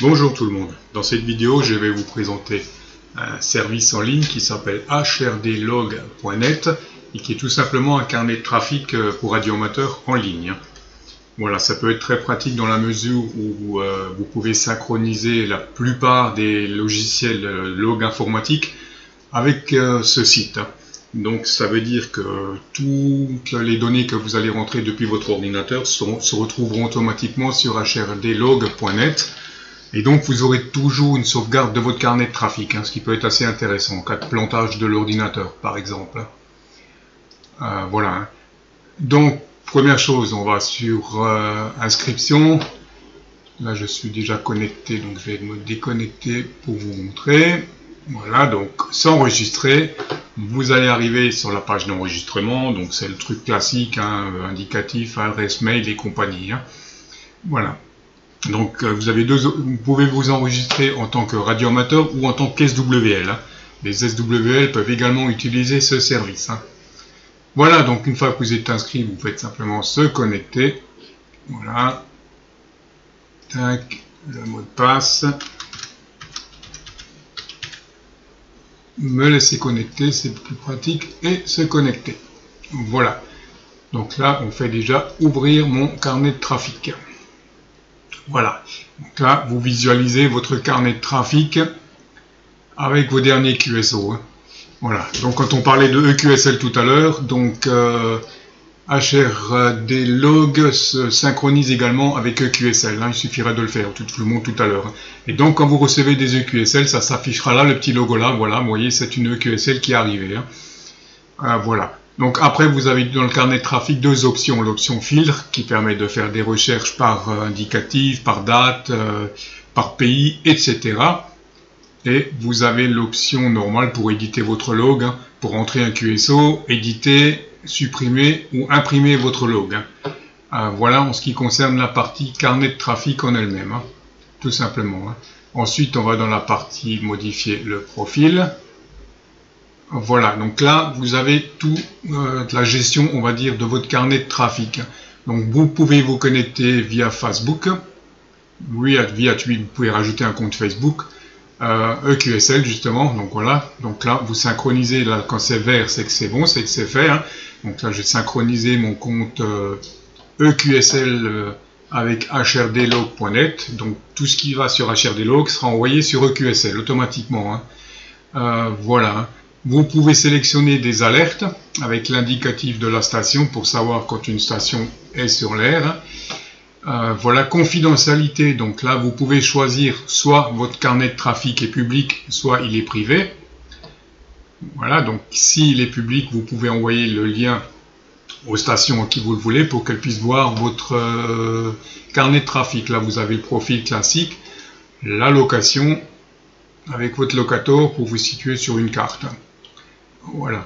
Bonjour tout le monde, dans cette vidéo je vais vous présenter un service en ligne qui s'appelle hrdlog.net et qui est tout simplement un carnet de trafic pour radioamateurs en ligne. Voilà, ça peut être très pratique dans la mesure où vous pouvez synchroniser la plupart des logiciels log informatiques avec ce site. Donc ça veut dire que toutes les données que vous allez rentrer depuis votre ordinateur se retrouveront automatiquement sur hrdlog.net. Et donc vous aurez toujours une sauvegarde de votre carnet de trafic, ce qui peut être assez intéressant en cas de plantage de l'ordinateur par exemple. Voilà. Donc première chose, on va sur inscription. Là je suis déjà connecté, donc je vais me déconnecter pour vous montrer. Voilà, donc s'enregistrer. Vous allez arriver sur la page d'enregistrement, donc c'est le truc classique, indicatif, adresse mail et compagnie. Voilà. Donc vous pouvez vous enregistrer en tant que radioamateur ou en tant que SWL. Les SWL peuvent également utiliser ce service. Voilà, donc une fois que vous êtes inscrit, vous faites simplement se connecter. Voilà. Tac, le mot de passe. Me laisser connecter, c'est plus pratique, et se connecter. Voilà. Donc là, on fait déjà ouvrir mon carnet de trafic. Voilà, donc là vous visualisez votre carnet de trafic avec vos derniers QSO. Voilà, donc quand on parlait de EQSL tout à l'heure, donc HRDlog se synchronise également avec EQSL, il suffira de le faire, je vous le montre tout à l'heure. Et donc quand vous recevez des EQSL, ça s'affichera là, le petit logo là, voilà, vous voyez c'est une EQSL qui est arrivée. Voilà. Donc après vous avez dans le carnet de trafic deux options, l'option filtre qui permet de faire des recherches par indicatif, par date, par pays, etc. Et vous avez l'option normale pour éditer votre log, pour entrer un QSO, éditer, supprimer ou imprimer votre log. Voilà en ce qui concerne la partie carnet de trafic en elle-même, tout simplement. Ensuite on va dans la partie modifier le profil. Voilà, donc là, vous avez toute la gestion, on va dire, de votre carnet de trafic. Donc, vous pouvez vous connecter via Facebook. Via Twitch, vous pouvez rajouter un compte Facebook. EQSL, justement. Donc, voilà. Donc là, vous synchronisez. Là, quand c'est vert, c'est que c'est bon, c'est que c'est fait. Donc là, j'ai synchronisé mon compte EQSL avec hrdlog.net. Donc, tout ce qui va sur hrdlog sera envoyé sur EQSL automatiquement. Voilà. Vous pouvez sélectionner des alertes avec l'indicatif de la station pour savoir quand une station est sur l'air. Voilà, confidentialité, donc là vous pouvez choisir soit votre carnet de trafic est public, soit il est privé. Voilà, donc s'il est public, vous pouvez envoyer le lien aux stations à qui vous le voulez pour qu'elles puissent voir votre carnet de trafic. Là vous avez le profil classique, la location avec votre locator pour vous situer sur une carte. Voilà,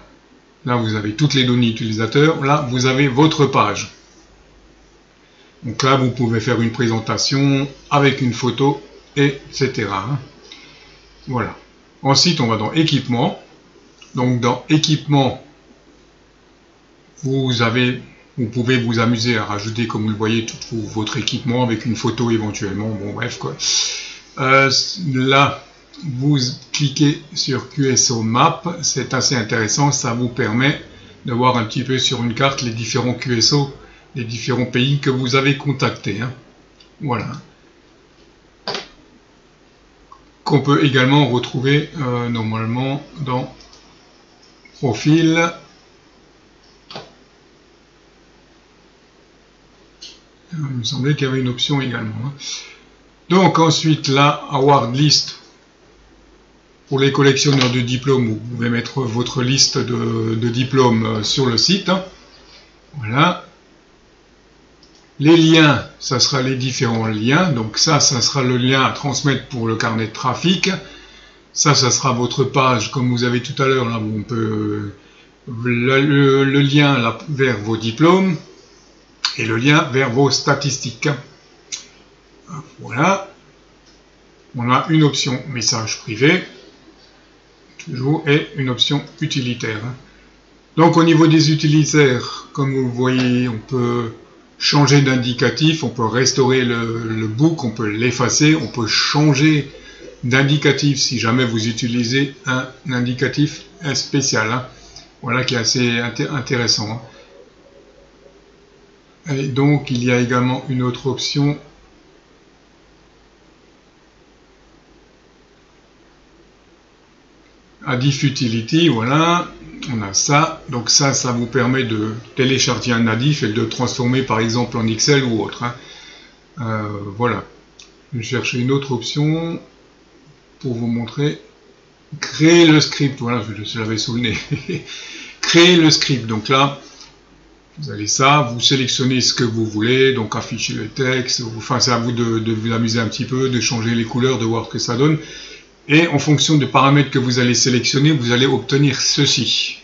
là vous avez toutes les données utilisateurs, là vous avez votre page. Donc là vous pouvez faire une présentation avec une photo, etc. Voilà. Ensuite on va dans équipement. Donc dans équipement, vous pouvez vous amuser à rajouter, comme vous le voyez, tout votre équipement avec une photo éventuellement. Bon bref quoi. Là vous cliquez sur QSO Map, c'est assez intéressant, ça vous permet de voir un petit peu sur une carte les différents QSO, les différents pays que vous avez contactés. Voilà. Qu'on peut également retrouver normalement dans Profil. Il me semblait qu'il y avait une option également. Donc ensuite là, Award List. Pour les collectionneurs de diplômes, vous pouvez mettre votre liste de diplômes sur le site. Voilà. Les liens, ça sera les différents liens. Donc ça sera le lien à transmettre pour le carnet de trafic. Ça sera votre page, comme vous avez tout à l'heure, là où on peut le lien là, vers vos diplômes et le lien vers vos statistiques. Voilà. On a une option message privé. Et une option utilitaire. Donc au niveau des utilitaires, comme vous le voyez, on peut changer d'indicatif, on peut restaurer le book, on peut l'effacer, on peut changer d'indicatif si jamais vous utilisez un indicatif spécial. Hein. Voilà qui est assez intéressant. Hein. Et donc il y a également une autre option. Add Utility, voilà, on a ça. Donc ça vous permet de télécharger un addif et de le transformer par exemple en Excel ou autre. Hein. Voilà. Je vais chercher une autre option pour vous montrer. Créer le script, voilà, je l'avais sous le nez. Créer le script, donc là, vous allez ça, vous sélectionnez ce que vous voulez, donc afficher le texte, enfin c'est à vous de vous amuser un petit peu, de changer les couleurs, de voir ce que ça donne. Et en fonction des paramètres que vous allez sélectionner, vous allez obtenir ceci.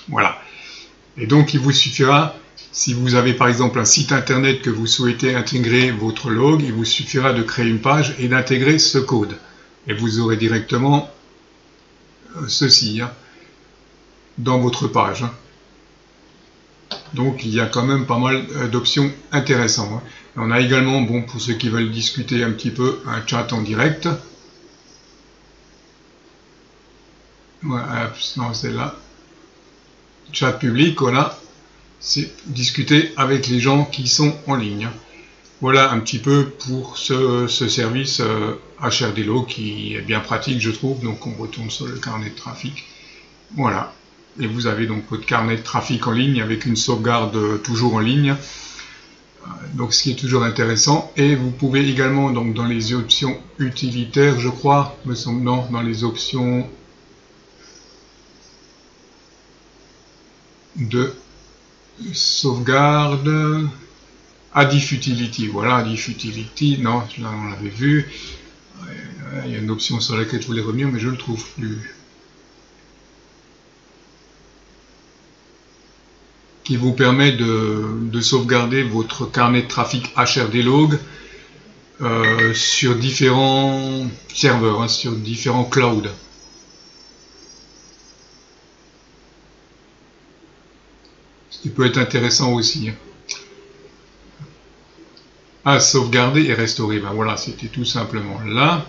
Voilà. Et donc il vous suffira, si vous avez par exemple un site internet que vous souhaitez intégrer votre log, il vous suffira de créer une page et d'intégrer ce code. Et vous aurez directement ceci hein, dans votre page. Hein. Donc il y a quand même pas mal d'options intéressantes. Hein. On a également, bon, pour ceux qui veulent discuter un petit peu, un chat en direct. Voilà, non, c'est là. Chat public, voilà. C'est discuter avec les gens qui sont en ligne. Voilà un petit peu pour ce service HRDLog qui est bien pratique, je trouve. Donc on retourne sur le carnet de trafic. Voilà. Et vous avez donc votre carnet de trafic en ligne avec une sauvegarde toujours en ligne. Donc ce qui est toujours intéressant. Et vous pouvez également, donc dans les options utilitaires, je crois, me semble, non, dans les options de sauvegarde, Add Utility, voilà, Add Utility, non, là on l'avait vu, il y a une option sur laquelle je voulais revenir, mais je ne le trouve plus, qui vous permet de sauvegarder votre carnet de trafic HRDLog sur différents serveurs, hein, sur différents clouds. Ce qui peut être intéressant aussi. À sauvegarder et restaurer. Ben voilà, c'était tout simplement là.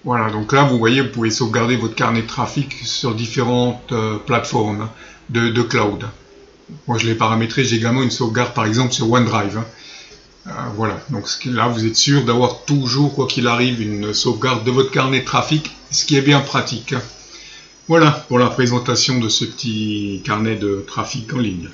Voilà, donc là, vous voyez, vous pouvez sauvegarder votre carnet de trafic sur différentes plateformes de cloud. Moi, je l'ai paramétré, j'ai également une sauvegarde, par exemple, sur OneDrive. Voilà, donc là, vous êtes sûr d'avoir toujours, quoi qu'il arrive, une sauvegarde de votre carnet de trafic, ce qui est bien pratique. Voilà pour la présentation de ce petit carnet de trafic en ligne.